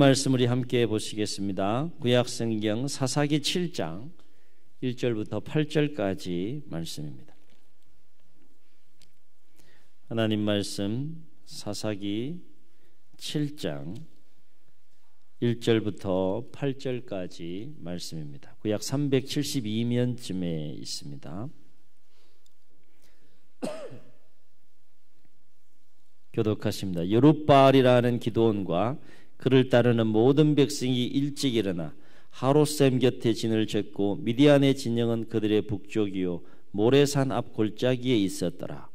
말씀 우리 함께 보시겠습니다. 구약성경 사사기 7장 1절부터 8절까지 말씀입니다. 하나님 말씀 사사기 7장 1절부터 8절까지 말씀입니다. 구약 372면쯤에 있습니다. 교독하십니다. 여룻바알이라는 기드온과 그를 따르는 모든 백성이 일찍 일어나 하롯셈 곁에 진을 쳤고 미디안의 진영은 그들의 북쪽이요 모레산 앞 골짜기에 있었더라.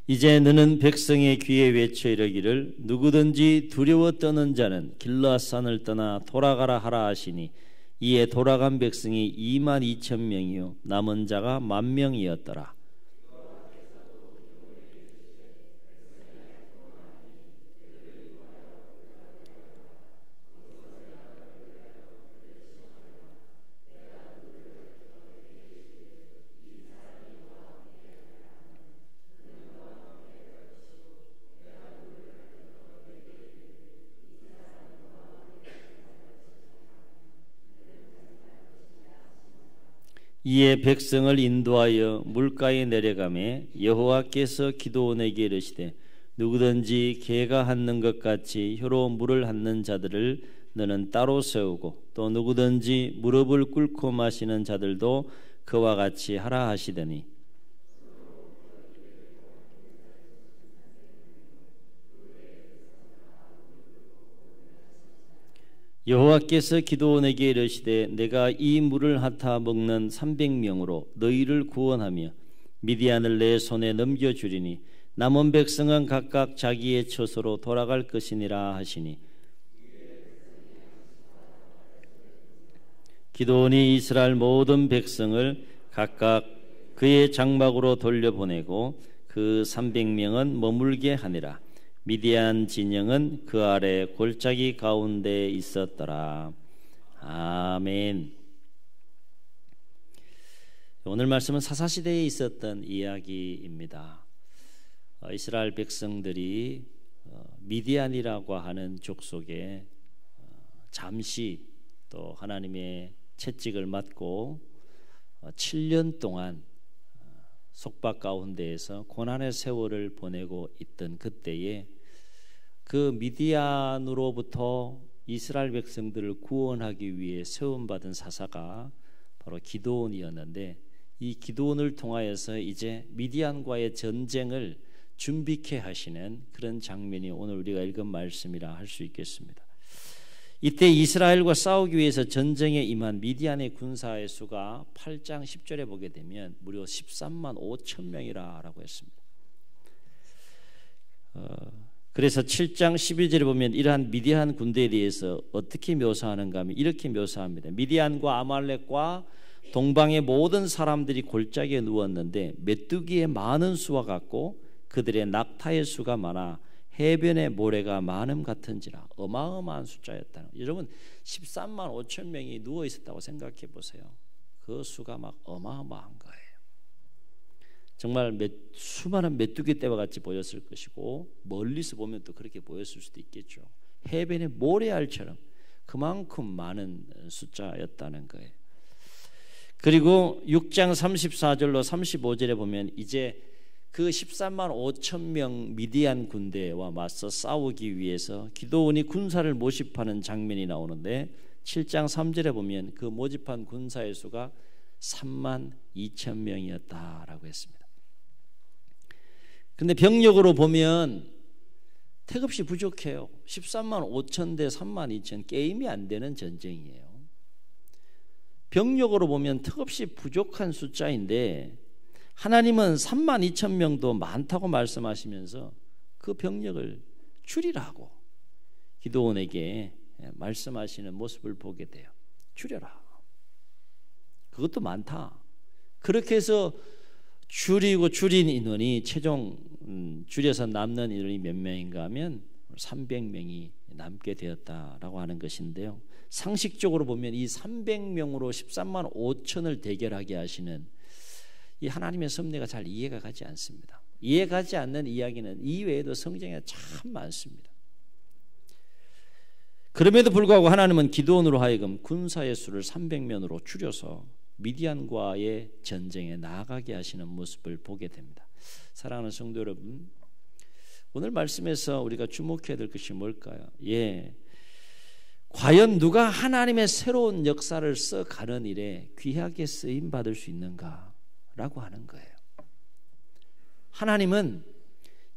이제 너는 백성의 귀에 외쳐 이르기를 누구든지 두려워 떠는 자는 길르앗산을 떠나 돌아가라 하라 하시니 이에 돌아간 백성이 22,000명이요 남은 자가 10,000명이었더라. 이에 백성을 인도하여 물가에 내려가매 여호와께서 기드온에게 이르시되 누구든지 개가 핥는 것 같이 혀로 물을 핥는 자들을 너는 따로 세우고 또 누구든지 무릎을 꿇고 마시는 자들도 그와 같이 하라 하시더니 여호와께서 기드온에게 이르시되 내가 이 물을 핥아 먹는 300명으로 너희를 구원하며 미디안을 내 손에 넘겨주리니 남은 백성은 각각 자기의 처소로 돌아갈 것이니라 하시니 기드온이 이스라엘 모든 백성을 각각 그의 장막으로 돌려보내고 그 300명은 머물게 하니라. 미디안 진영은 그 아래 골짜기 가운데 있었더라. 아멘. 오늘 말씀은 사사시대에 있었던 이야기입니다. 이스라엘 백성들이 미디안이라고 하는 족속에 잠시 또 하나님의 채찍을 맞고 7년 동안 속박 가운데에서 고난의 세월을 보내고 있던 그때에 그 미디안으로부터 이스라엘 백성들을 구원하기 위해 세움받은 사사가 바로 기드온이었는데 이 기드온을 통하여서 이제 미디안과의 전쟁을 준비케 하시는 그런 장면이 오늘 우리가 읽은 말씀이라 할 수 있겠습니다. 이때 이스라엘과 싸우기 위해서 전쟁에 임한 미디안의 군사의 수가 8장 10절에 보게 되면 무려 13만 5천 명이라고 했습니다. 그래서 7장 11절에 보면 이러한 미디안 군대에 대해서 어떻게 묘사하는가 하면 이렇게 묘사합니다. 미디안과 아말렉과 동방의 모든 사람들이 골짜기에 누웠는데 메뚜기의 많은 수와 같고 그들의 낙타의 수가 많아 해변의 모래가 많음 같은지라. 어마어마한 숫자였다는 거예요. 여러분 13만 5천 명이 누워 있었다고 생각해 보세요. 그 수가 막 어마어마한 거예요. 정말 수많은 메뚜기 떼와 같이 보였을 것이고 멀리서 보면 또 그렇게 보였을 수도 있겠죠. 해변의 모래알처럼 그만큼 많은 숫자였다는 거예요. 그리고 6장 34절로 35절에 보면 이제 그 13만 5천 명 미디안 군대와 맞서 싸우기 위해서 기드온이 군사를 모집하는 장면이 나오는데 7장 3절에 보면 그 모집한 군사의 수가 3만 2천 명이었다라고 했습니다. 근데 병력으로 보면 택없이 부족해요. 13만 5천 대 3만 2천 게임이 안 되는 전쟁이에요. 병력으로 보면 턱없이 부족한 숫자인데 하나님은 3만 2천 명도 많다고 말씀하시면서 그 병력을 줄이라고 기드온에게 말씀하시는 모습을 보게 돼요. 줄여라. 그것도 많다. 그렇게 해서 줄인 인원이 최종 줄여서 남는 인원이 몇 명인가 하면 300명이 남게 되었다라고 하는 것인데요. 상식적으로 보면 이 300명으로 13만 5천을 대결하게 하시는 이 하나님의 섭리가 잘 이해가 가지 않습니다. 이해가지 않는 이야기는 이외에도 성경에 참 많습니다. 그럼에도 불구하고 하나님은 기드온으로 하여금 군사의 수를 300명으로 줄여서 미디안과의 전쟁에 나아가게 하시는 모습을 보게 됩니다. 사랑하는 성도 여러분, 오늘 말씀에서 우리가 주목해야 될 것이 뭘까요? 과연 누가 하나님의 새로운 역사를 써가는 일에 귀하게 쓰임받을 수 있는가라고 하는 거예요. 하나님은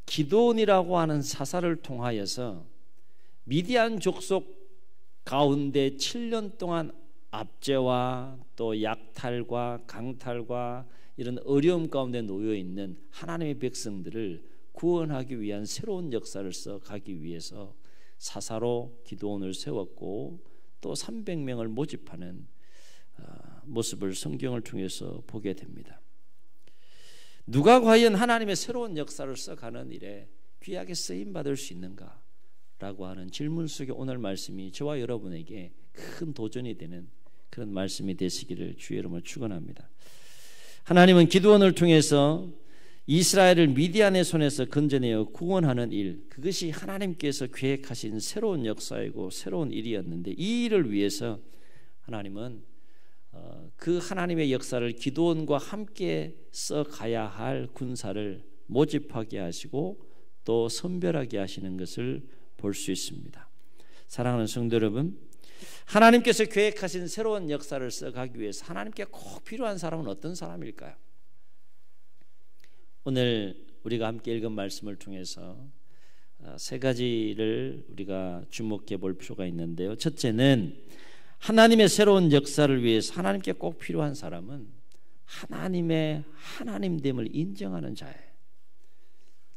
기드온이라고 하는 사사를 통하여서 미디안 족속 가운데 7년 동안 압제와 또 약탈과 강탈과 이런 어려움 가운데 놓여 있는 하나님의 백성들을 구원하기 위한 새로운 역사를 써가기 위해서 사사로 기드온을 세웠고 또 300명을 모집하는 모습을 성경을 통해서 보게 됩니다. 누가 과연 하나님의 새로운 역사를 써가는 일에 귀하게 쓰임받을 수 있는가라고 하는 질문 속에 오늘 말씀이 저와 여러분에게 큰 도전이 되는 그런 말씀이 되시기를 주의 이름으로 축원합니다. 하나님은 기드온을 통해서 이스라엘을 미디안의 손에서 건져내어 구원하는 일, 그것이 하나님께서 계획하신 새로운 역사이고 새로운 일이었는데 이 일을 위해서 하나님은 그 하나님의 역사를 기드온과 함께 써가야 할 군사를 모집하게 하시고 또 선별하게 하시는 것을 볼 수 있습니다. 사랑하는 성도 여러분, 하나님께서 계획하신 새로운 역사를 써가기 위해서 하나님께 꼭 필요한 사람은 어떤 사람일까요? 오늘 우리가 함께 읽은 말씀을 통해서 세 가지를 우리가 주목해 볼 필요가 있는데요. 첫째는 하나님의 새로운 역사를 위해서 하나님께 꼭 필요한 사람은 하나님의 하나님됨을 인정하는 자예요.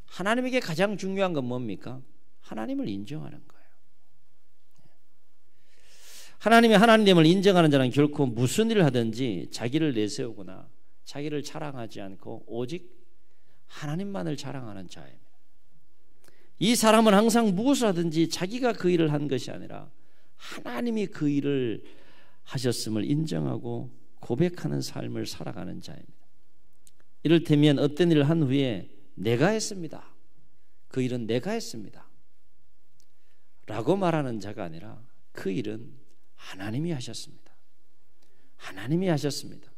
하나님에게 가장 중요한 건 뭡니까? 하나님을 인정하는 거예요. 하나님의 하나님됨을 인정하는 자는 결코 무슨 일을 하든지 자기를 내세우거나 자기를 자랑하지 않고 오직 하나님만을 자랑하는 자입니다. 이 사람은 항상 무엇을 하든지 자기가 그 일을 한 것이 아니라 하나님이 그 일을 하셨음을 인정하고 고백하는 삶을 살아가는 자입니다. 이를테면 어떤 일을 한 후에 내가 했습니다. 그 일은 내가 했습니다. 라고 말하는 자가 아니라 그 일은 하나님이 하셨습니다. 하나님이 하셨습니다.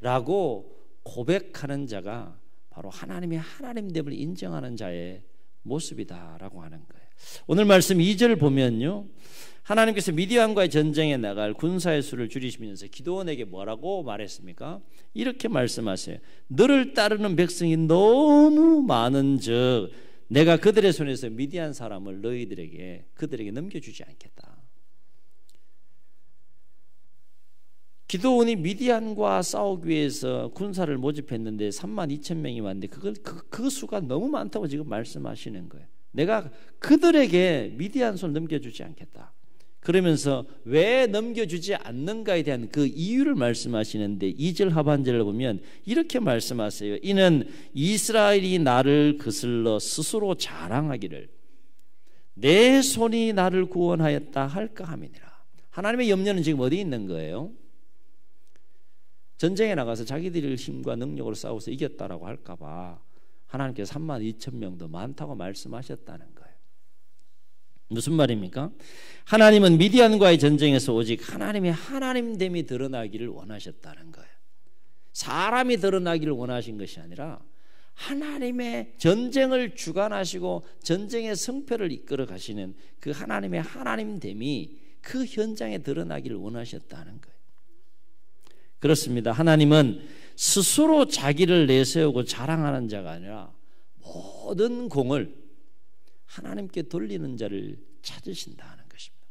라고 고백하는 자가 바로 하나님의 하나님됨을 인정하는 자의 모습이다라고 하는 거예요. 오늘 말씀 2절 보면요, 하나님께서 미디안과의 전쟁에 나갈 군사의 수를 줄이시면서 기드온에게 뭐라고 말했습니까? 이렇게 말씀하세요. 너를 따르는 백성이 너무 많은즉 내가 그들의 손에서 미디안 사람을 그들에게 넘겨주지 않겠다. 기드온이 미디안과 싸우기 위해서 군사를 모집했는데 32,000명이 왔는데 그 수가 너무 많다고 지금 말씀하시는 거예요. 내가 그들에게 미디안 손을 넘겨주지 않겠다. 그러면서 왜 넘겨주지 않는가에 대한 그 이유를 말씀하시는데 2절 하반절을 보면 이렇게 말씀하세요. 이는 이스라엘이 나를 거슬러 스스로 자랑하기를 내 손이 나를 구원하였다 할까 함이니라. 하나님의 염려는 지금 어디 있는 거예요? 전쟁에 나가서 자기들의 힘과 능력으로 싸워서 이겼다라고 할까 봐 하나님께서 32,000명도 많다고 말씀하셨다는 거예요. 무슨 말입니까? 하나님은 미디안과의 전쟁에서 오직 하나님의 하나님됨이 드러나기를 원하셨다는 거예요. 사람이 드러나기를 원하신 것이 아니라 하나님의 전쟁을 주관하시고 전쟁의 승패를 이끌어 가시는 그 하나님의 하나님됨이 그 현장에 드러나기를 원하셨다는 거예요. 그렇습니다. 하나님은 스스로 자기를 내세우고 자랑하는 자가 아니라 모든 공을 하나님께 돌리는 자를 찾으신다는 것입니다.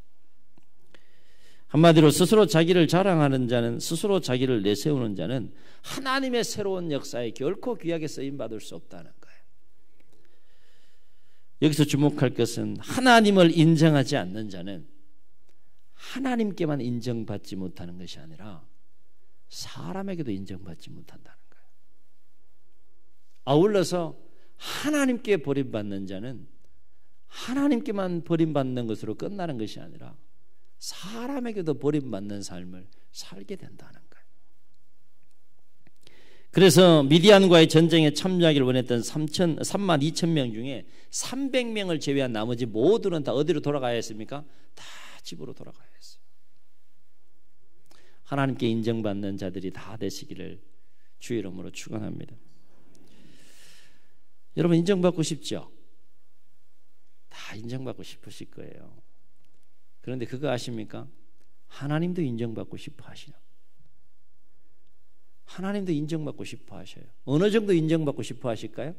한마디로 스스로 자기를 자랑하는 자는, 스스로 자기를 내세우는 자는 하나님의 새로운 역사에 결코 귀하게 쓰임받을 수 없다는 거예요. 여기서 주목할 것은 하나님을 인정하지 않는 자는 하나님께만 인정받지 못하는 것이 아니라 사람에게도 인정받지 못한다는 거예요. 아울러서 하나님께 버림받는 자는 하나님께만 버림받는 것으로 끝나는 것이 아니라 사람에게도 버림받는 삶을 살게 된다는 거예요. 그래서 미디안과의 전쟁에 참여하기를 원했던 3만 2천 명 중에 300명을 제외한 나머지 모두는 다 어디로 돌아가야 했습니까? 다 집으로 돌아가야 했어요. 하나님께 인정받는 자들이 다 되시기를 주의 이름으로 축원합니다. 여러분 인정받고 싶죠? 다 인정받고 싶으실 거예요. 그런데 그거 아십니까? 하나님도 인정받고 싶어 하시죠. 하나님도 인정받고 싶어 하셔요. 어느 정도 인정받고 싶어 하실까요?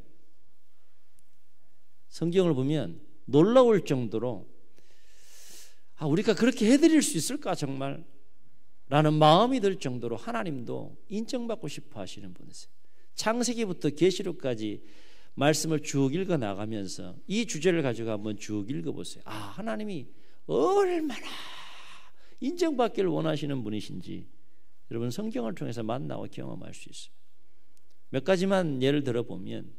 성경을 보면 놀라울 정도로 우리가 그렇게 해드릴 수 있을까 정말? 라는 마음이 들 정도로 하나님도 인정받고 싶어 하시는 분이세요. 창세기부터 계시록까지 말씀을 쭉 읽어 나가면서 이 주제를 가지고 한번 쭉 읽어보세요. 하나님이 얼마나 인정받기를 원하시는 분이신지 여러분 성경을 통해서 만나고 경험할 수 있어요. 몇 가지만 예를 들어보면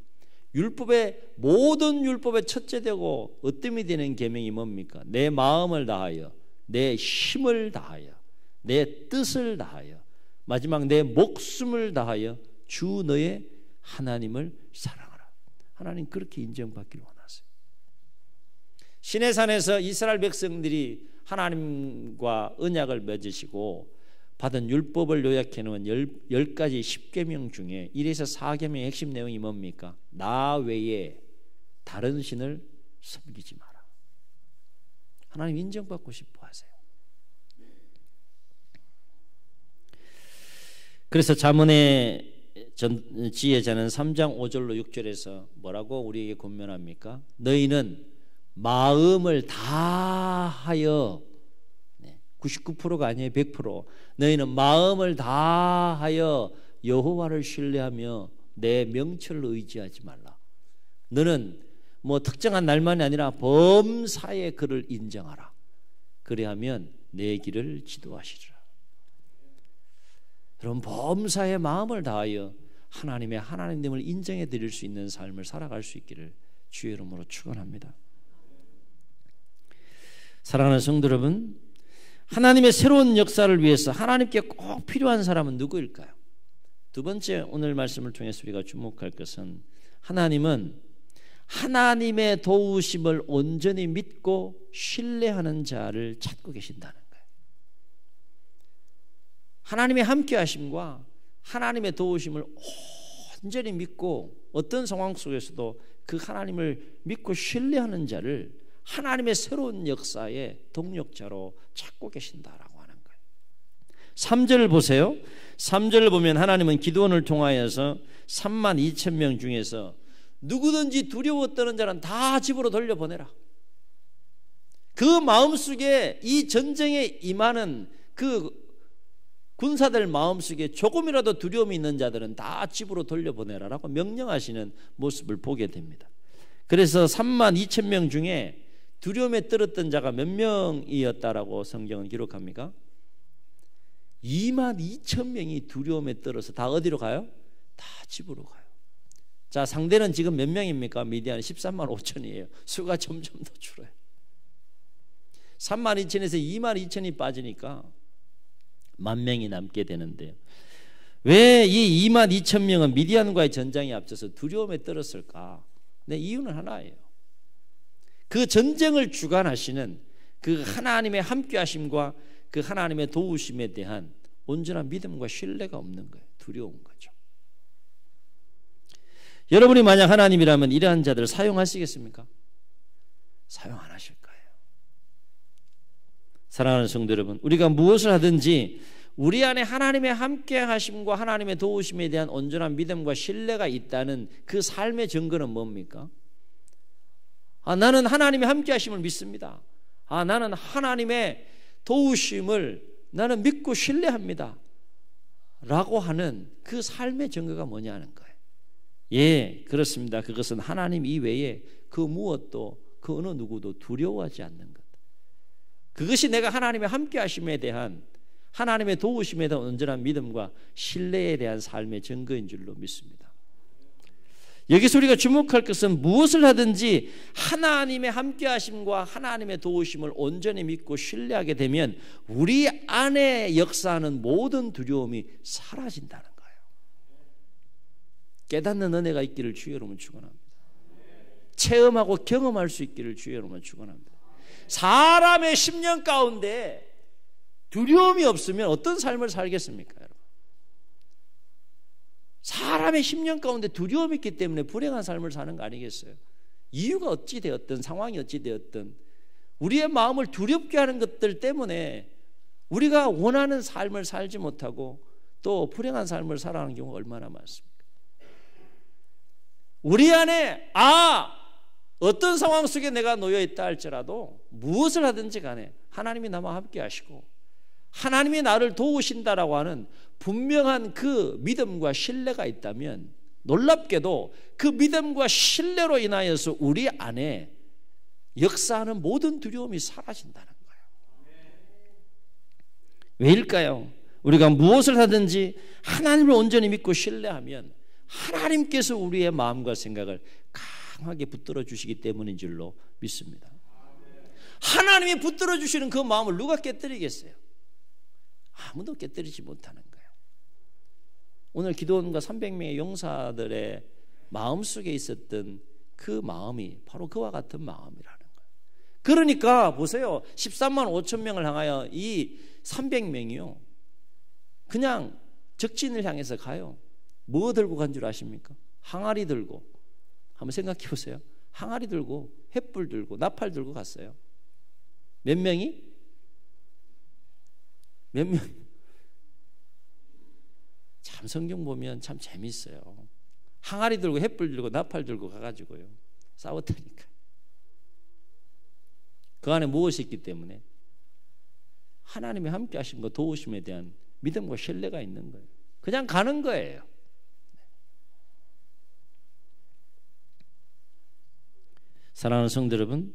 모든 율법의 첫째 되고 으뜸이 되는 계명이 뭡니까? 내 마음을 다하여 내 힘을 다하여 내 뜻을 다하여 마지막 내 목숨을 다하여 주 너의 하나님을 사랑하라. 하나님 그렇게 인정받기를 원하세요. 시내산에서 이스라엘 백성들이 하나님과 언약을 맺으시고 받은 율법을 요약해 놓은 10가지 10계명 중에 1에서 4계명의 핵심 내용이 뭡니까? 나 외에 다른 신을 섬기지 마라. 하나님 인정받고 싶어 하세요. 그래서 잠언의 지혜자는 3장 5절로 6절에서 뭐라고 우리에게 권면합니까? 너희는 마음을 다하여 99%가 아니에요. 100%. 너희는 마음을 다하여 여호와를 신뢰하며 내 명철을 의지하지 말라. 너는 특정한 날만이 아니라 범사에 그를 인정하라. 그래야면 내 길을 지도하시리라. 여러분 범사에 마음을 다하여 하나님의 하나님됨을 인정해 드릴 수 있는 삶을 살아갈 수 있기를 주의 이름으로 축원합니다. 사랑하는 성도 여러분, 하나님의 새로운 역사를 위해서 하나님께 꼭 필요한 사람은 누구일까요? 두 번째 오늘 말씀을 통해서 우리가 주목할 것은 하나님은 하나님의 도우심을 온전히 믿고 신뢰하는 자를 찾고 계신다는 거예요. 하나님의 함께하심과 하나님의 도우심을 온전히 믿고 어떤 상황 속에서도 그 하나님을 믿고 신뢰하는 자를 하나님의 새로운 역사의 동력자로 찾고 계신다라고 하는 거예요. 3절을 보세요. 3절을 보면 하나님은 기드온을 통하여서 3만 2천 명 중에서 누구든지 두려워 떠는 자는 다 집으로 돌려보내라. 그 마음속에 이 전쟁에 임하는 그 군사들 마음속에 조금이라도 두려움이 있는 자들은 다 집으로 돌려보내라라고 명령하시는 모습을 보게 됩니다. 그래서 3만 2천 명 중에 두려움에 떨었던 자가 몇 명이었다라고 성경은 기록합니까? 2만 2천 명이 두려움에 떨어서 다 어디로 가요? 다 집으로 가요. 자, 상대는 지금 몇 명입니까? 미디안 13만 5천이에요. 수가 점점 더 줄어요. 3만 2천에서 2만 2천이 빠지니까 1만 명이 남게 되는데요. 왜 이 2만 2천 명은 미디안과의 전장에 앞서서 두려움에 떨었을까? 네, 이유는 하나예요. 그 전쟁을 주관하시는 그 하나님의 함께하심과 그 하나님의 도우심에 대한 온전한 믿음과 신뢰가 없는 거예요. 두려운 거죠. 여러분이 만약 하나님이라면 이러한 자들을 사용하시겠습니까? 사용 안 하실 거예요. 사랑하는 성도 여러분, 우리가 무엇을 하든지 우리 안에 하나님의 함께하심과 하나님의 도우심에 대한 온전한 믿음과 신뢰가 있다는 그 삶의 증거는 뭡니까? 나는 하나님의 함께하심을 믿습니다. 나는 하나님의 도우심을 나는 믿고 신뢰합니다. 라고 하는 그 삶의 증거가 뭐냐는 거예요. 예, 그렇습니다. 그것은 하나님 이외에 그 무엇도 그 어느 누구도 두려워하지 않는 것. 그것이 내가 하나님의 함께하심에 대한 하나님의 도우심에 대한 온전한 믿음과 신뢰에 대한 삶의 증거인 줄로 믿습니다. 여기서 우리가 주목할 것은 무엇을 하든지 하나님의 함께하심과 하나님의 도우심을 온전히 믿고 신뢰하게 되면 우리 안에 역사하는 모든 두려움이 사라진다는 거예요. 깨닫는 은혜가 있기를 주의 이름으로 축원합니다. 체험하고 경험할 수 있기를 주의 이름으로 축원합니다. 사람의 10년 가운데 두려움이 없으면 어떤 삶을 살겠습니까, 여러분? 사람의 10년 가운데 두려움이 있기 때문에 불행한 삶을 사는 거 아니겠어요? 이유가 어찌 되었든 상황이 어찌 되었든 우리의 마음을 두렵게 하는 것들 때문에 우리가 원하는 삶을 살지 못하고 또 불행한 삶을 살아가는 경우가 얼마나 많습니까? 우리 안에 어떤 상황 속에 내가 놓여 있다 할지라도 무엇을 하든지 간에 하나님이 나와 함께 하시고 하나님이 나를 도우신다라고 하는 분명한 그 믿음과 신뢰가 있다면 놀랍게도 그 믿음과 신뢰로 인하여서 우리 안에 역사하는 모든 두려움이 사라진다는 거예요. 왜일까요? 우리가 무엇을 하든지 하나님을 온전히 믿고 신뢰하면 하나님께서 우리의 마음과 생각을 강하게 붙들어 주시기 때문인 줄로 믿습니다. 하나님이 붙들어 주시는 그 마음을 누가 깨뜨리겠어요? 아무도 깨뜨리지 못하는 거예요. 오늘 기도원과 300명의 용사들의 마음속에 있었던 그 마음이 바로 그와 같은 마음이라는 거예요. 그러니까 보세요. 13만 5천 명을 향하여 이 300명이요 그냥 적진을 향해서 가요. 뭐 들고 간 줄 아십니까? 항아리 들고. 한번 생각해 보세요. 항아리 들고 횃불 들고 나팔 들고 갔어요. 몇 명이? 몇 명? 참 성경 보면 참 재밌어요. 항아리 들고 횃불 들고 나팔 들고 가가지고요 싸웠다니까. 그 안에 무엇이 있기 때문에? 하나님의 함께 하심과 도우심에 대한 믿음과 신뢰가 있는 거예요. 그냥 가는 거예요. 사랑하는 성도 여러분,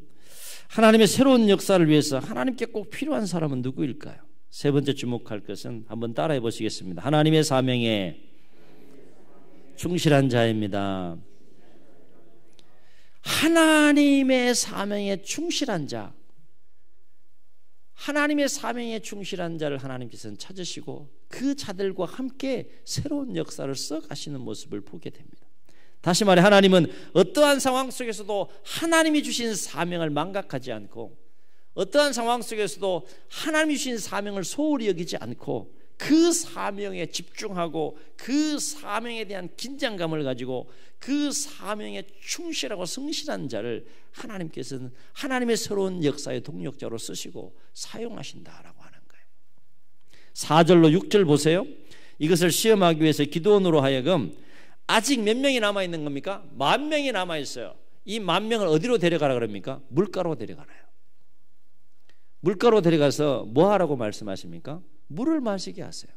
하나님의 새로운 역사를 위해서 하나님께 꼭 필요한 사람은 누구일까요? 세 번째 주목할 것은 한번 따라해 보시겠습니다. 하나님의 사명에 충실한 자입니다. 하나님의 사명에 충실한 자, 하나님의 사명에 충실한 자를 하나님께서는 찾으시고 그 자들과 함께 새로운 역사를 써가시는 모습을 보게 됩니다. 다시 말해 하나님은 어떠한 상황 속에서도 하나님이 주신 사명을 망각하지 않고 어떠한 상황 속에서도 하나님이 주신 사명을 소홀히 여기지 않고 그 사명에 집중하고 그 사명에 대한 긴장감을 가지고 그 사명에 충실하고 성실한 자를 하나님께서는 하나님의 새로운 역사의 동력자로 쓰시고 사용하신다라고 하는 거예요. 4절로 6절 보세요. 이것을 시험하기 위해서 기도원으로 하여금 아직 몇 명이 남아있는 겁니까? 10,000명이 남아있어요. 이 10,000명을 어디로 데려가라 그럽니까? 물가로 데려가라요. 물가로 데려가서 뭐 하라고 말씀하십니까? 물을 마시게 하세요.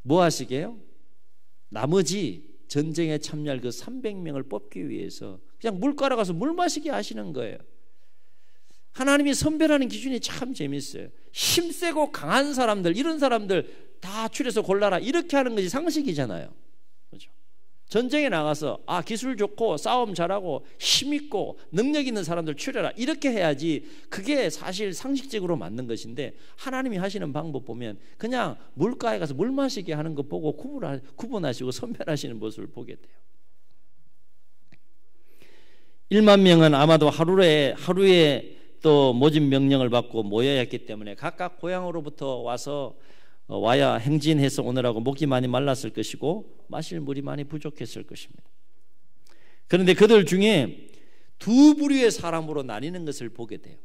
뭐 하시게요? 나머지 전쟁에 참여할 그 300명을 뽑기 위해서 그냥 물가로 가서 물 마시게 하시는 거예요. 하나님이 선별하는 기준이 참 재밌어요. 힘세고 강한 사람들, 이런 사람들 다 추려서 골라라 이렇게 하는 것이 상식이잖아요. 그렇죠? 전쟁에 나가서 기술 좋고 싸움 잘하고 힘있고 능력 있는 사람들 추려라 이렇게 해야지 그게 사실 상식적으로 맞는 것인데 하나님이 하시는 방법 보면 그냥 물가에 가서 물 마시게 하는 거 보고 구분하시고 선별하시는 모습을 보게 돼요. 10,000명은 아마도 하루에 또 모집 명령을 받고 모여야 했기 때문에 각각 고향으로부터 와야 행진해서 오느라고 목이 많이 말랐을 것이고 마실 물이 많이 부족했을 것입니다. 그런데 그들 중에 두 부류의 사람으로 나뉘는 것을 보게 돼요.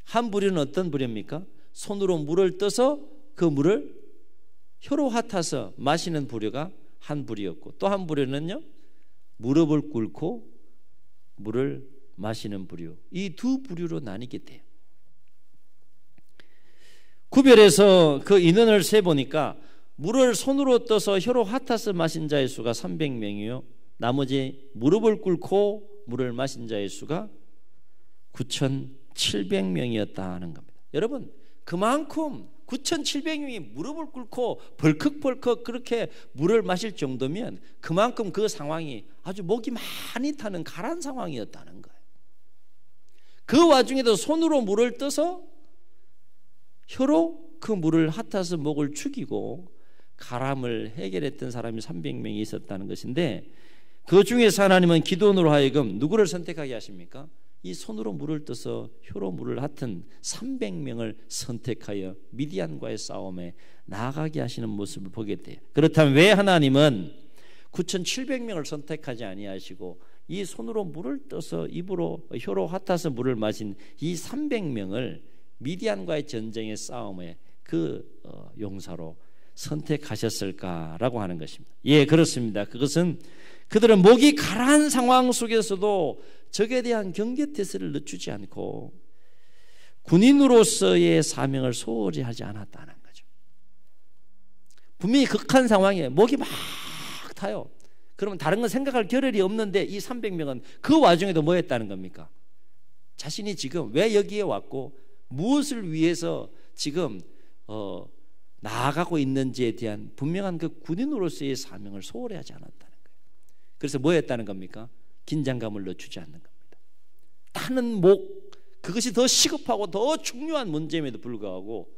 한 부류는 어떤 부류입니까? 손으로 물을 떠서 그 물을 혀로 핥아서 마시는 부류가 한 부류였고 또 한 부류는요 무릎을 꿇고 물을 마시는 부류, 이 두 부류로 나뉘게 돼요. 구별해서 그 인원을 세보니까 물을 손으로 떠서 혀로 핥아서 마신 자의 수가 300명이요 나머지 무릎을 꿇고 물을 마신 자의 수가 9,700명이었다 하는 겁니다. 여러분, 그만큼 9,700명이 무릎을 꿇고 벌컥벌컥 그렇게 물을 마실 정도면 그만큼 그 상황이 아주 목이 많이 타는 가란 상황이었다는 거예요. 그 와중에도 손으로 물을 떠서 혀로 그 물을 핥아서 목을 죽이고 가람을 해결했던 사람이 300명이 있었다는 것인데, 그 중에서 하나님은 기도원으로 하여금 누구를 선택하게 하십니까? 이 손으로 물을 떠서 혀로 물을 핥은 300명을 선택하여 미디안과의 싸움에 나아가게 하시는 모습을 보게 돼요. 그렇다면 왜 하나님은 9,700명을 선택하지 아니하시고 이 손으로 물을 떠서 입으로 혀로 핥아서 물을 마신 이 300명을 미디안과의 전쟁의 싸움에 그 용사로 선택하셨을까라고 하는 것입니다. 예, 그렇습니다. 그것은 그들은 목이 가라앉은 상황 속에서도 적에 대한 경계태세를 늦추지 않고 군인으로서의 사명을 소홀히 하지 않았다는 거죠. 분명히 극한 상황에 목이 막 타요. 그러면 다른 건 생각할 겨를이 없는데 이 300명은 그 와중에도 뭐 했다는 겁니까? 자신이 지금 왜 여기에 왔고 무엇을 위해서 지금 나아가고 있는지에 대한 분명한 그 군인으로서의 사명을 소홀히 하지 않았다는 거예요. 그래서 뭐 했다는 겁니까? 긴장감을 늦추지 않는 겁니다. 타는 목, 그것이 더 시급하고 더 중요한 문제임에도 불구하고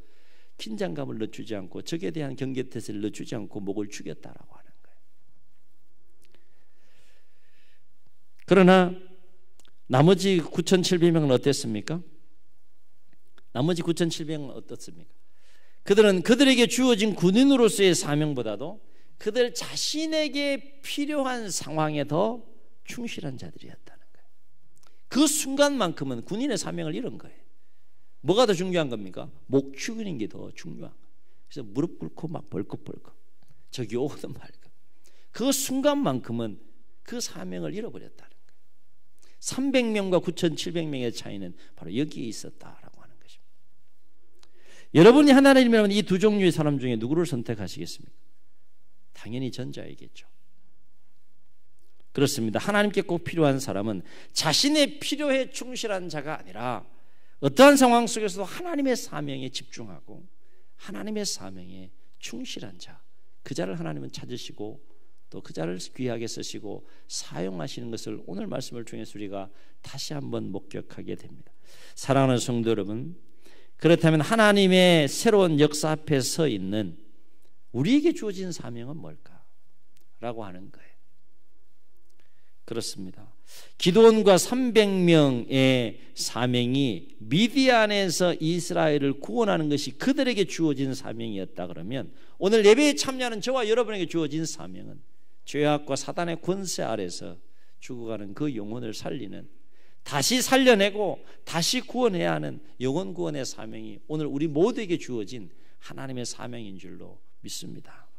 긴장감을 늦추지 않고 적에 대한 경계태세를 늦추지 않고 목을 죽였다라고 하는 거예요. 그러나 나머지 9,700명은 어땠습니까? 나머지 9,700명은 어떻습니까? 그들은 그들에게 주어진 군인으로서의 사명보다도 그들 자신에게 필요한 상황에 더 충실한 자들이었다는 거예요. 그 순간만큼은 군인의 사명을 잃은 거예요. 뭐가 더 중요한 겁니까? 목 죽이는 게 더 중요한 거예요. 그래서 무릎 꿇고 막 벌컥벌컥 저기 오거든 말거. 그 순간만큼은 그 사명을 잃어버렸다는 거예요. 300명과 9,700명의 차이는 바로 여기에 있었다라고 하는 것입니다. 여러분이 하나님이라면 이 두 종류의 사람 중에 누구를 선택하시겠습니까? 당연히 전자이겠죠. 그렇습니다. 하나님께 꼭 필요한 사람은 자신의 필요에 충실한 자가 아니라 어떠한 상황 속에서도 하나님의 사명에 집중하고 하나님의 사명에 충실한 자, 그 자를 하나님은 찾으시고 또 그 자를 귀하게 쓰시고 사용하시는 것을 오늘 말씀을 통해서 우리가 다시 한번 목격하게 됩니다. 사랑하는 성도 여러분, 그렇다면 하나님의 새로운 역사 앞에 서 있는 우리에게 주어진 사명은 뭘까? 라고 하는 거예요. 그렇습니다. 기드온과 300명의 사명이 미디안에서 이스라엘을 구원하는 것이 그들에게 주어진 사명이었다 그러면 오늘 예배에 참여하는 저와 여러분에게 주어진 사명은 죄악과 사단의 권세 아래서 죽어가는 그 영혼을 살리는, 다시 살려내고 다시 구원해야 하는 영혼 구원의 사명이 오늘 우리 모두에게 주어진 하나님의 사명인 줄로 믿습니다.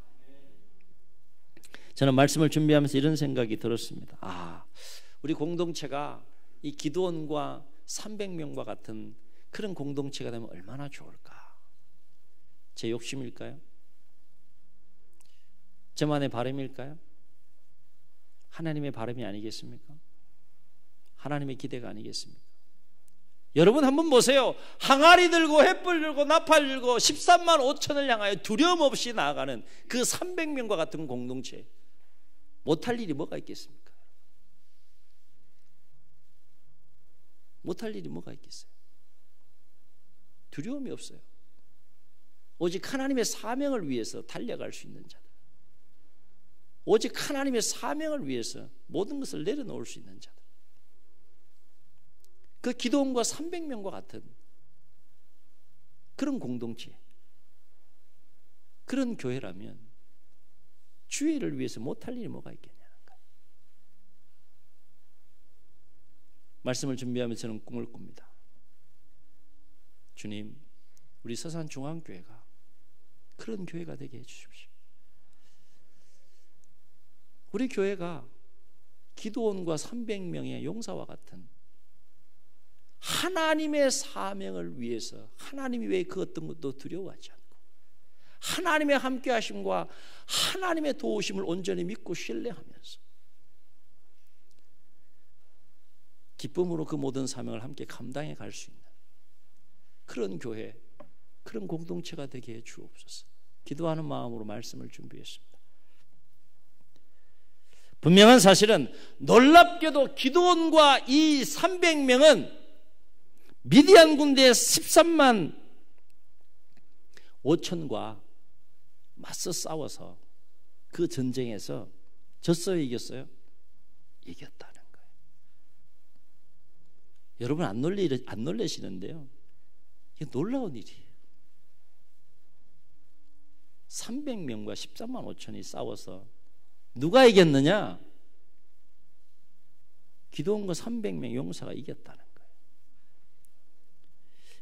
저는 말씀을 준비하면서 이런 생각이 들었습니다. 우리 공동체가 이 기드온과 300명과 같은 그런 공동체가 되면 얼마나 좋을까? 제 욕심일까요? 저만의 바람일까요? 하나님의 바람이 아니겠습니까? 하나님의 기대가 아니겠습니까? 여러분 한번 보세요. 항아리 들고 횃불 들고 나팔 들고 13만 5천을 향하여 두려움 없이 나아가는 그 300명과 같은 공동체, 못할 일이 뭐가 있겠습니까? 못할 일이 뭐가 있겠어요? 두려움이 없어요. 오직 하나님의 사명을 위해서 달려갈 수 있는 자들, 오직 하나님의 사명을 위해서 모든 것을 내려놓을 수 있는 자들, 그 기드온과 300명과 같은 그런 공동체, 그런 교회라면 주의 일을 위해서 못할 일이 뭐가 있겠냐는 거예요. 말씀을 준비하면서 저는 꿈을 꿉니다. 주님, 우리 서산중앙교회가 그런 교회가 되게 해주십시오. 우리 교회가 기드온과 300명의 용사와 같은 하나님의 사명을 위해서 하나님이 왜 그 어떤 것도 두려워하지 않고 하나님의 함께하심과 하나님의 도우심을 온전히 믿고 신뢰하면서 기쁨으로 그 모든 사명을 함께 감당해 갈 수 있는 그런 교회, 그런 공동체가 되게 해 주옵소서. 기도하는 마음으로 말씀을 준비했습니다. 분명한 사실은 놀랍게도 기드온과 이 300명은 미디안 군대 13만 5천과 맞서 싸워서 그 전쟁에서 졌어요, 이겼어요? 이겼다는 거예요. 여러분 안 놀라시는데요, 이게 놀라운 일이에요. 300명과 13만 5천이 싸워서 누가 이겼느냐? 기드온과 300명 용사가 이겼다는 거예요.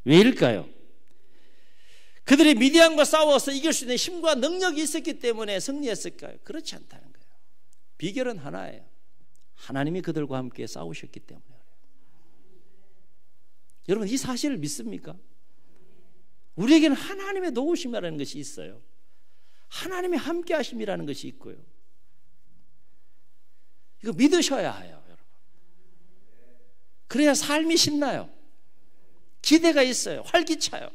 왜일까요? 그들이 미디안과 싸워서 이길 수 있는 힘과 능력이 있었기 때문에 승리했을까요? 그렇지 않다는 거예요. 비결은 하나예요. 하나님이 그들과 함께 싸우셨기 때문에 그래요. 여러분 이 사실을 믿습니까? 우리에게는 하나님의 도우심이라는 것이 있어요. 하나님의 함께 하심이라는 것이 있고요. 이거 믿으셔야 해요, 여러분. 그래야 삶이 신나요. 기대가 있어요. 활기차요.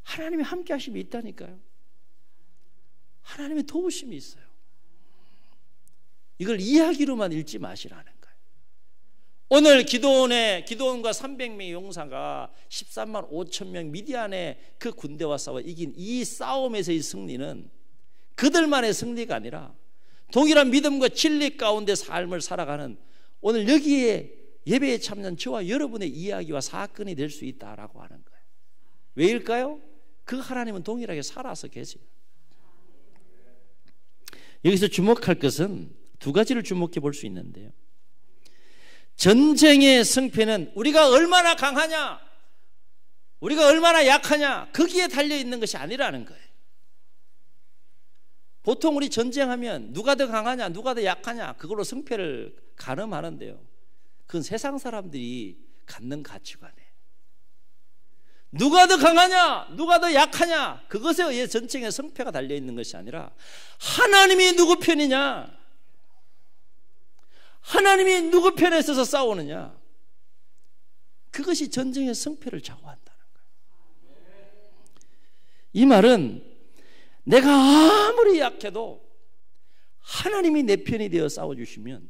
하나님의 함께 하심이 있다니까요. 하나님의 도우심이 있어요. 이걸 이야기로만 읽지 마시라는 거예요. 오늘 기드온과 300명의 용사가 13만 5천 명 미디안의 그 군대와 싸워 이긴 이 싸움에서의 승리는 그들만의 승리가 아니라 동일한 믿음과 진리 가운데 삶을 살아가는 오늘 여기에 예배에 참여한 저와 여러분의 이야기와 사건이 될 수 있다라고 하는 거예요. 왜일까요? 그 하나님은 동일하게 살아서 계세요. 여기서 주목할 것은 두 가지를 주목해 볼 수 있는데요, 전쟁의 승패는 우리가 얼마나 강하냐, 우리가 얼마나 약하냐, 거기에 달려있는 것이 아니라는 거예요. 보통 우리 전쟁하면 누가 더 강하냐, 누가 더 약하냐, 그걸로 승패를 가늠하는데요, 그건 세상 사람들이 갖는 가치관이에요. 누가 더 강하냐, 누가 더 약하냐, 그것에 의해 전쟁의 승패가 달려있는 것이 아니라 하나님이 누구 편이냐, 하나님이 누구 편에 서서 싸우느냐, 그것이 전쟁의 승패를 좌우한다는 거예요. 이 말은 내가 아무리 약해도 하나님이 내 편이 되어 싸워주시면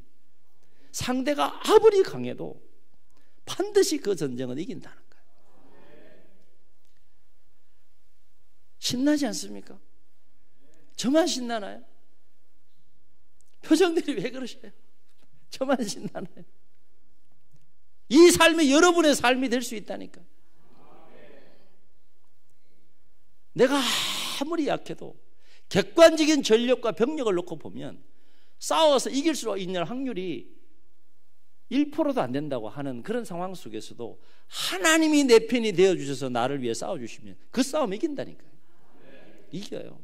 상대가 아무리 강해도 반드시 그 전쟁은 이긴다는 거예요. 신나지 않습니까? 저만 신나나요? 표정들이 왜 그러셔요? 저만 신나나요? 이 삶이 여러분의 삶이 될 수 있다니까. 내가 아무리 약해도 객관적인 전력과 병력을 놓고 보면 싸워서 이길 수 있는 확률이 1%도 안 된다고 하는 그런 상황 속에서도 하나님이 내 편이 되어주셔서 나를 위해 싸워주시면 그 싸움 이긴다니까요. 이겨요.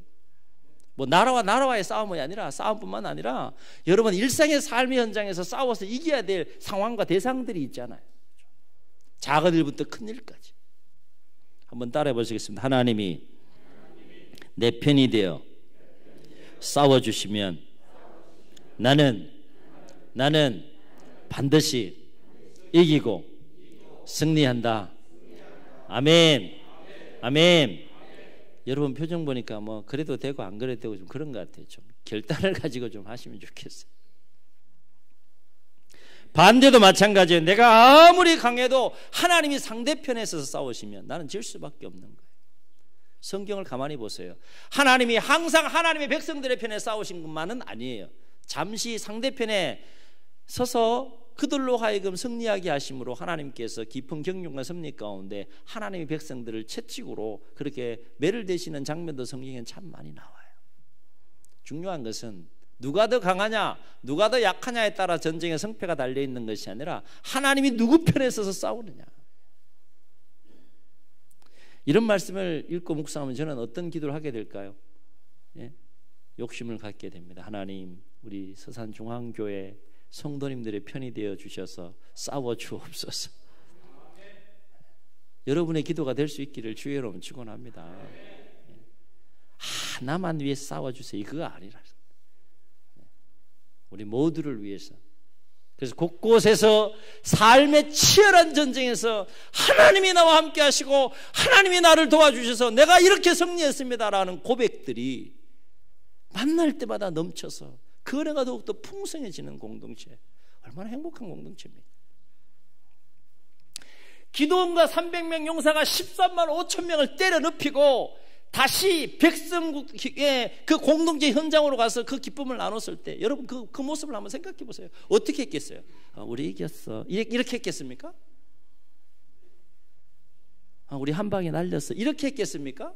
뭐 나라와의 싸움이 아니라, 싸움뿐만 아니라 여러분 일상의 삶의 현장에서 싸워서 이겨야 될 상황과 대상들이 있잖아요. 작은 일부터 큰 일까지. 한번 따라해 보시겠습니다. 하나님이 내 편이 되어 싸워주시면 나는 반드시 이기고 승리한다. 아멘. 아멘. 여러분 표정 보니까 뭐 그래도 되고 안 그래도 되고 좀 그런 것 같아요. 좀 결단을 가지고 좀 하시면 좋겠어요. 반대도 마찬가지예요. 내가 아무리 강해도 하나님이 상대편에 서서 싸우시면 나는 질 수밖에 없는 거예요. 성경을 가만히 보세요. 하나님이 항상 하나님의 백성들의 편에 싸우신 것만은 아니에요. 잠시 상대편에 서서 그들로 하여금 승리하게 하심으로 하나님께서 깊은 경륜과 섭리 가운데 하나님의 백성들을 채찍으로 그렇게 매를 대시는 장면도 성경에 참 많이 나와요. 중요한 것은 누가 더 강하냐, 누가 더 약하냐에 따라 전쟁의 승패가 달려있는 것이 아니라 하나님이 누구 편에 서서 싸우느냐. 이런 말씀을 읽고 묵상하면 저는 어떤 기도를 하게 될까요? 예? 욕심을 갖게 됩니다. 하나님, 우리 서산중앙교회 성도님들의 편이 되어 주셔서 싸워 주옵소서. 여러분의 기도가 될 수 있기를 주의 이름으로 축원합니다. 나만 위해서 싸워 주세요. 그거 아니라 우리 모두를 위해서 그래서 곳곳에서 삶의 치열한 전쟁에서 하나님이 나와 함께 하시고 하나님이 나를 도와주셔서 내가 이렇게 승리했습니다라는 고백들이 만날 때마다 넘쳐서 그 은혜가 더욱더 풍성해지는 공동체, 얼마나 행복한 공동체입니까? 기드온과 300명 용사가 13만 5천 명을 때려 눕히고 다시 백성의 그 공동체 현장으로 가서 그 기쁨을 나눴을 때 여러분 그 모습을 한번 생각해 보세요. 어떻게 했겠어요? 우리 이겼어, 이렇게 했겠습니까? 우리 한 방에 날렸어, 이렇게 했겠습니까?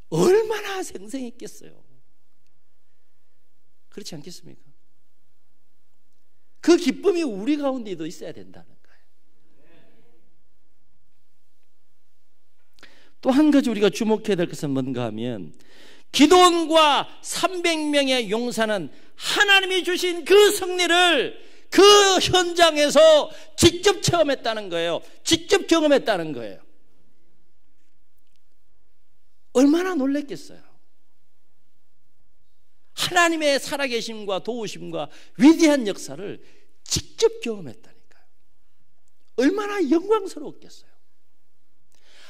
얼마나 생생했겠어요. 그렇지 않겠습니까? 그 기쁨이 우리 가운데도 있어야 된다는 거예요. 또 한 가지 우리가 주목해야 될 것은 뭔가 하면 기드온과 300명의 용사는 하나님이 주신 그 승리를 그 현장에서 직접 체험했다는 거예요. 직접 경험했다는 거예요. 얼마나 놀랬겠어요. 하나님의 살아계심과 도우심과 위대한 역사를 직접 경험했다니까요. 얼마나 영광스러웠겠어요.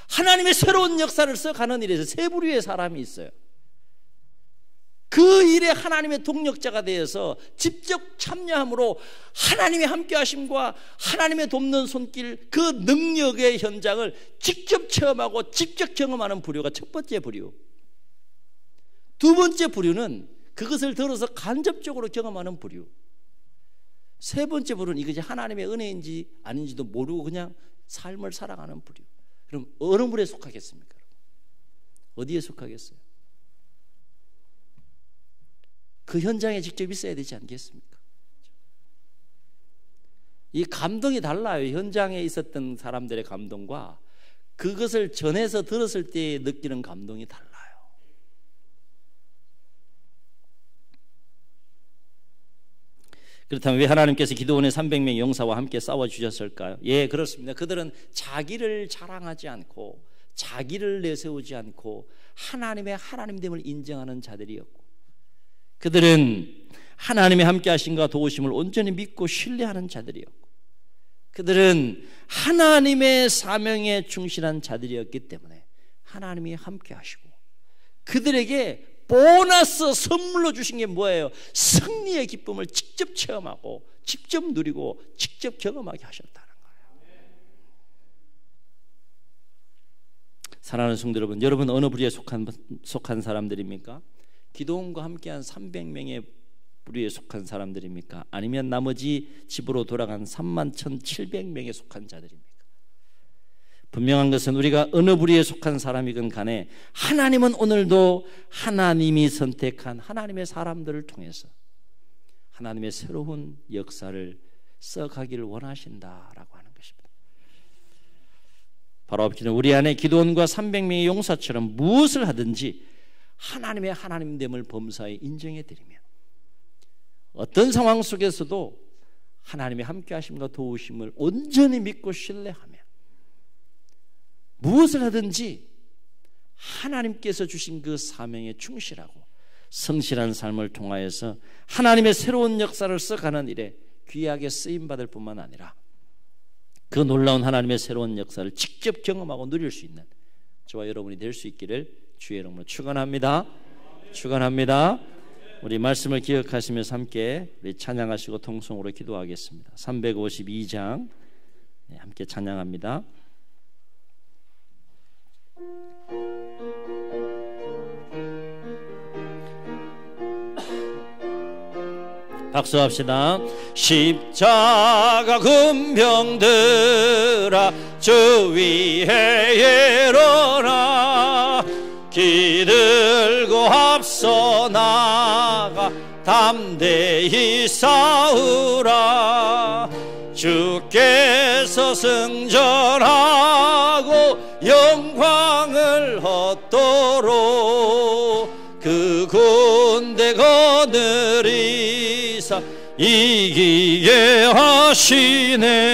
하나님의 새로운 역사를 써가는 일에서 세 부류의 사람이 있어요. 그 일에 하나님의 동력자가 되어서 직접 참여함으로 하나님의 함께하심과 하나님의 돕는 손길, 그 능력의 현장을 직접 체험하고 직접 경험하는 부류가 첫 번째 부류. 두 번째 부류는 그것을 들어서 간접적으로 경험하는 부류. 세 번째 부류는 이것이 하나님의 은혜인지 아닌지도 모르고 그냥 삶을 살아가는 부류. 그럼 어느 부류에 속하겠습니까? 어디에 속하겠어요? 그 현장에 직접 있어야 되지 않겠습니까? 이 감동이 달라요. 현장에 있었던 사람들의 감동과 그것을 전해서 들었을 때 느끼는 감동이 달라요. 그렇다면 왜 하나님께서 기드온의 300명 용사와 함께 싸워주셨을까요? 예, 그렇습니다. 그들은 자기를 자랑하지 않고 자기를 내세우지 않고 하나님의 하나님됨을 인정하는 자들이었고, 그들은 하나님의 함께 하심과 도우심을 온전히 믿고 신뢰하는 자들이었고, 그들은 하나님의 사명에 충실한 자들이었기 때문에 하나님이 함께 하시고 그들에게 보너스 선물로 주신 게 뭐예요? 승리의 기쁨을 직접 체험하고 직접 누리고 직접 경험하게 하셨다는 거예요. 사랑하는 성도 여러분, 여러분 어느 부류에 속한 사람들입니까? 기드온과 함께한 300명의 부류에 속한 사람들입니까? 아니면 나머지 집으로 돌아간 31,700명에 속한 자들입니까? 분명한 것은 우리가 어느 부류에 속한 사람이건 간에 하나님은 오늘도 하나님이 선택한 하나님의 사람들을 통해서 하나님의 새로운 역사를 써가기를 원하신다라고 하는 것입니다. 바로 우리 안에 기드온과 300명의 용사처럼 무엇을 하든지 하나님의 하나님됨을 범사에 인정해 드리며 어떤 상황 속에서도 하나님의 함께하심과 도우심을 온전히 믿고 신뢰하며 무엇을 하든지 하나님께서 주신 그 사명에 충실하고 성실한 삶을 통하여서 하나님의 새로운 역사를 써가는 일에 귀하게 쓰임받을 뿐만 아니라 그 놀라운 하나님의 새로운 역사를 직접 경험하고 누릴 수 있는 저와 여러분이 될 수 있기를 주의 이름으로 축원합니다. 축원합니다. 우리 말씀을 기억하시면서 함께 우리 찬양하시고 통성으로 기도하겠습니다. 352장 함께 찬양합니다. 박수합시다. 십자가 군병들아 주 위에 일어나 기들고 앞서 나가 담대히 싸우라. 주께서 승전하고 영광을 얻도록 그 군대 거느리사 이기게 하시네.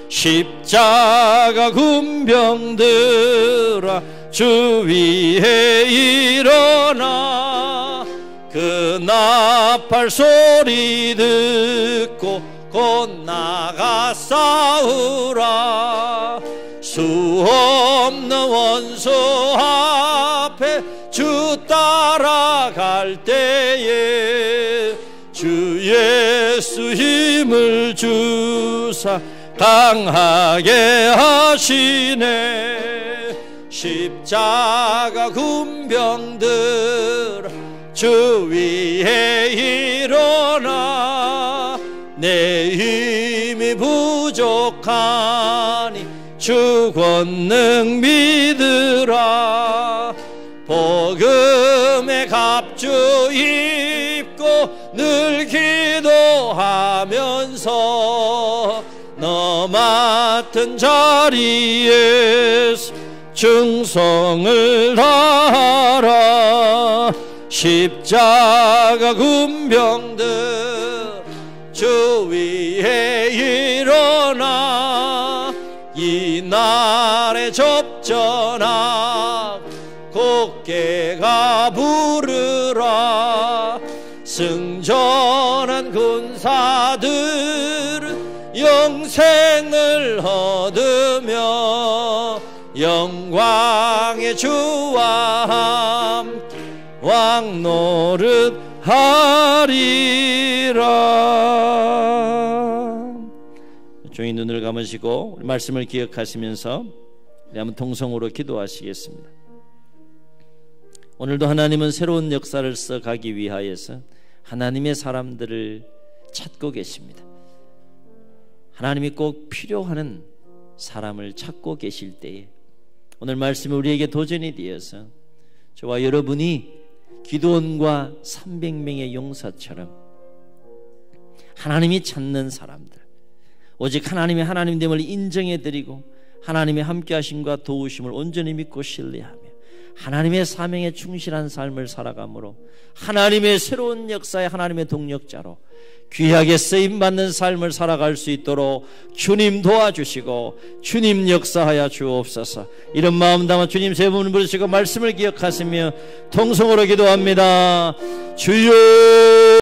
십자가 군병들아 주 위에 일어나 그 나팔 소리 듣고 곧 나가 싸우라. 수 없는 원수 앞에 주 따라갈 때에 주 예수 힘을 주사 강하게 하시네. 십자가 군병들 주 위에 일어나. 내 힘이 부족하니 주 권능 믿으라. 복음의 갑주 입고 늘 기도하면서 너 맡은 자리에서 충성을 다하라. 십자가 군병들 주 위에 일어나. 이 날에 접전하 곡계가 부르라. 승전한 군사들은 영생을 얻으며 영광의 주와 함께 왕 노릇하리라. 종이 눈을 감으시고 말씀을 기억하시면서 우리 한번 통성으로 기도하시겠습니다. 오늘도 하나님은 새로운 역사를 써가기 위하여서 하나님의 사람들을 찾고 계십니다. 하나님이 꼭 필요한 사람을 찾고 계실 때에 오늘 말씀이 우리에게 도전이 되어서 저와 여러분이 기드온과 300명의 용사처럼 하나님이 찾는 사람들, 오직 하나님의 하나님됨을 인정해드리고 하나님의 함께하심과 도우심을 온전히 믿고 신뢰하며 하나님의 사명에 충실한 삶을 살아가므로 하나님의 새로운 역사의 하나님의 동력자로 귀하게 쓰임받는 삶을 살아갈 수 있도록 주님 도와주시고 주님 역사하여 주옵소서. 이런 마음 담아 주님 세 분 부르시고 말씀을 기억하시며 통성으로 기도합니다. 주여